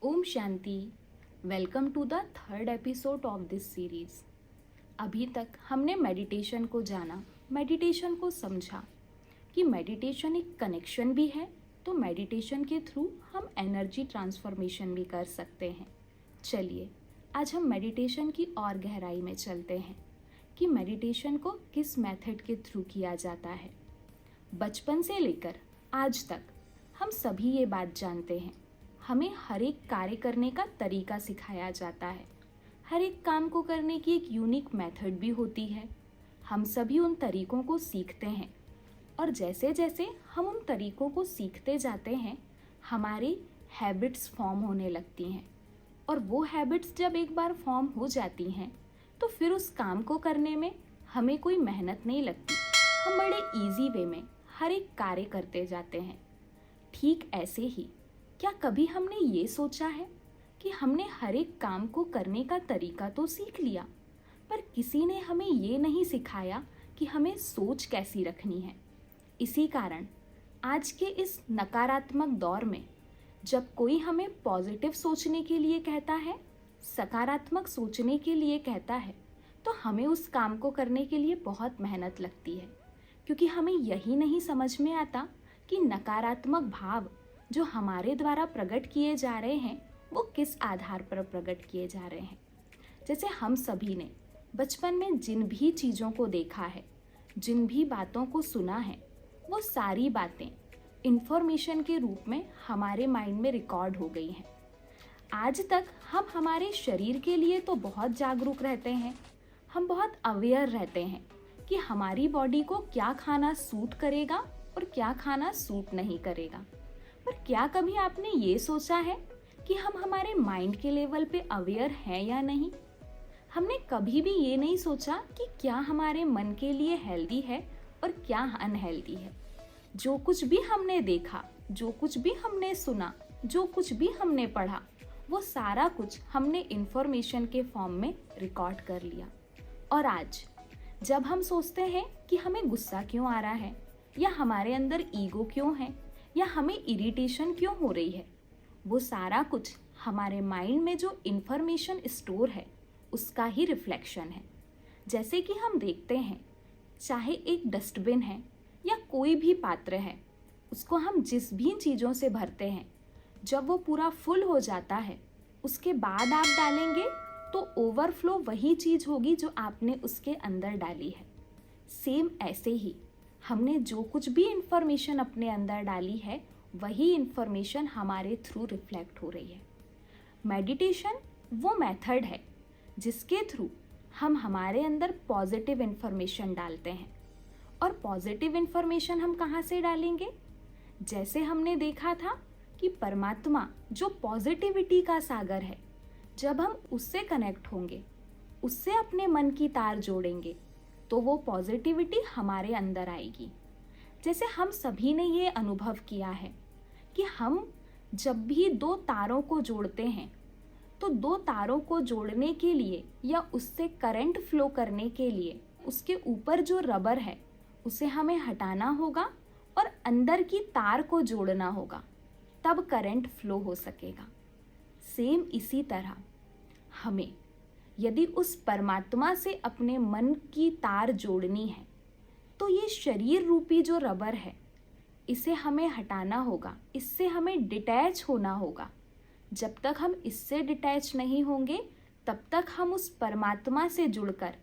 ओम शांति। Welcome to the third episode of this series. अभी तक हमने मेडिटेशन को जाना, मेडिटेशन को समझा कि मेडिटेशन एक कनेक्शन भी है, तो मेडिटेशन के थ्रू हम एनर्जी ट्रांसफॉर्मेशन भी कर सकते हैं। चलिए आज हम मेडिटेशन की और गहराई में चलते हैं कि मेडिटेशन को किस मेथड के थ्रू किया जाता है। बचपन से लेकर आज तक हम सभी ये बात जानते हैं, हमें हर एक कार्य करने का तरीका सिखाया जाता है। हर एक काम को करने की एक यूनिक मेथड भी होती है। हम सभी उन तरीकों को सीखते हैं और जैसे जैसे हम उन तरीकों को सीखते जाते हैं, हमारी हैबिट्स फॉर्म होने लगती हैं। और वो हैबिट्स जब एक बार फॉर्म हो जाती हैं तो फिर उस काम को करने में हमें कोई मेहनत नहीं लगती। हम बड़े इजी वे में हर एक कार्य करते जाते हैं। ठीक ऐसे ही क्या कभी हमने ये सोचा है कि हमने हर एक काम को करने का तरीका तो सीख लिया, पर किसी ने हमें ये नहीं सिखाया कि हमें सोच कैसी रखनी है। इसी कारण आज के इस नकारात्मक दौर में जब कोई हमें पॉजिटिव सोचने के लिए कहता है, सकारात्मक सोचने के लिए कहता है, तो हमें उस काम को करने के लिए बहुत मेहनत लगती है, क्योंकि हमें यही नहीं समझ में आता कि नकारात्मक भाव जो हमारे द्वारा प्रकट किए जा रहे हैं वो किस आधार पर प्रकट किए जा रहे हैं। जैसे हम सभी ने बचपन में जिन भी चीज़ों को देखा है, जिन भी बातों को सुना है, वो सारी बातें इंफॉर्मेशन के रूप में हमारे माइंड में रिकॉर्ड हो गई हैं। आज तक हम हमारे शरीर के लिए तो बहुत जागरूक रहते हैं, हम बहुत अवेयर रहते हैं कि हमारी बॉडी को क्या खाना सूट करेगा और क्या खाना सूट नहीं करेगा। पर क्या कभी आपने ये सोचा है कि हम हमारे माइंड के लेवल पे अवेयर हैं या नहीं? हमने कभी भी ये नहीं सोचा कि क्या हमारे मन के लिए हेल्दी है और क्या अनहेल्दी है। जो कुछ भी हमने देखा, जो कुछ भी हमने सुना, जो कुछ भी हमने पढ़ा, वो सारा कुछ हमने इंफॉर्मेशन के फॉर्म में रिकॉर्ड कर लिया। और आज जब हम सोचते हैं कि हमें गुस्सा क्यों आ रहा है, या हमारे अंदर ईगो क्यों है, या हमें इरिटेशन क्यों हो रही है, वो सारा कुछ हमारे माइंड में जो इंफॉर्मेशन स्टोर है उसका ही रिफ्लेक्शन है। जैसे कि हम देखते हैं, चाहे एक डस्टबिन है या कोई भी पात्र है, उसको हम जिस भी चीज़ों से भरते हैं, जब वो पूरा फुल हो जाता है उसके बाद आप डालेंगे तो ओवरफ्लो वही चीज़ होगी जो आपने उसके अंदर डाली है। सेम ऐसे ही हमने जो कुछ भी इंफॉर्मेशन अपने अंदर डाली है, वही इंफॉर्मेशन हमारे थ्रू रिफ्लेक्ट हो रही है। मेडिटेशन वो मेथड है जिसके थ्रू हम हमारे अंदर पॉजिटिव इंफॉर्मेशन डालते हैं। और पॉजिटिव इंफॉर्मेशन हम कहाँ से डालेंगे? जैसे हमने देखा था कि परमात्मा जो पॉजिटिविटी का सागर है, जब हम उससे कनेक्ट होंगे, उससे अपने मन की तार जोड़ेंगे, तो वो पॉजिटिविटी हमारे अंदर आएगी। जैसे हम सभी ने ये अनुभव किया है कि हम जब भी दो तारों को जोड़ते हैं, तो दो तारों को जोड़ने के लिए या उससे करंट फ्लो करने के लिए उसके ऊपर जो रबर है उसे हमें हटाना होगा और अंदर की तार को जोड़ना होगा, तब करंट फ्लो हो सकेगा। सेम इसी तरह हमें यदि उस परमात्मा से अपने मन की तार जोड़नी है, तो ये शरीर रूपी जो रबर है, इसे हमें हटाना होगा, इससे हमें डिटैच होना होगा। जब तक हम इससे डिटैच नहीं होंगे, तब तक हम उस परमात्मा से जुड़कर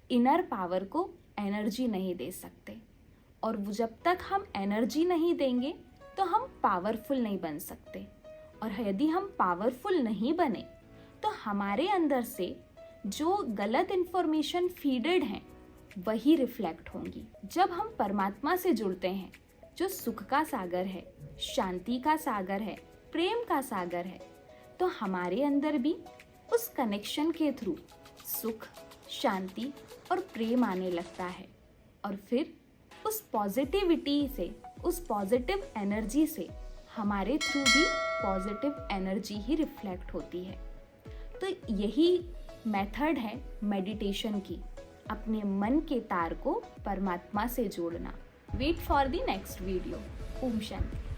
इनर पावर को एनर्जी नहीं दे सकते। और जब तक हम एनर्जी नहीं देंगे तो हम पावरफुल नहीं बन सकते। और यदि हम पावरफुल नहीं बने तो हमारे अंदर से जो गलत इंफॉर्मेशन फीडेड हैं वही रिफ्लेक्ट होंगी। जब हम परमात्मा से जुड़ते हैं, जो सुख का सागर है, शांति का सागर है, प्रेम का सागर है, तो हमारे अंदर भी उस कनेक्शन के थ्रू सुख, शांति और प्रेम आने लगता है। और फिर उस पॉजिटिविटी से, उस पॉजिटिव एनर्जी से हमारे थ्रू भी पॉजिटिव एनर्जी ही रिफ्लेक्ट होती है। तो यही मेथड है मेडिटेशन की, अपने मन के तार को परमात्मा से जोड़ना। Wait for the next video. ओम शांति।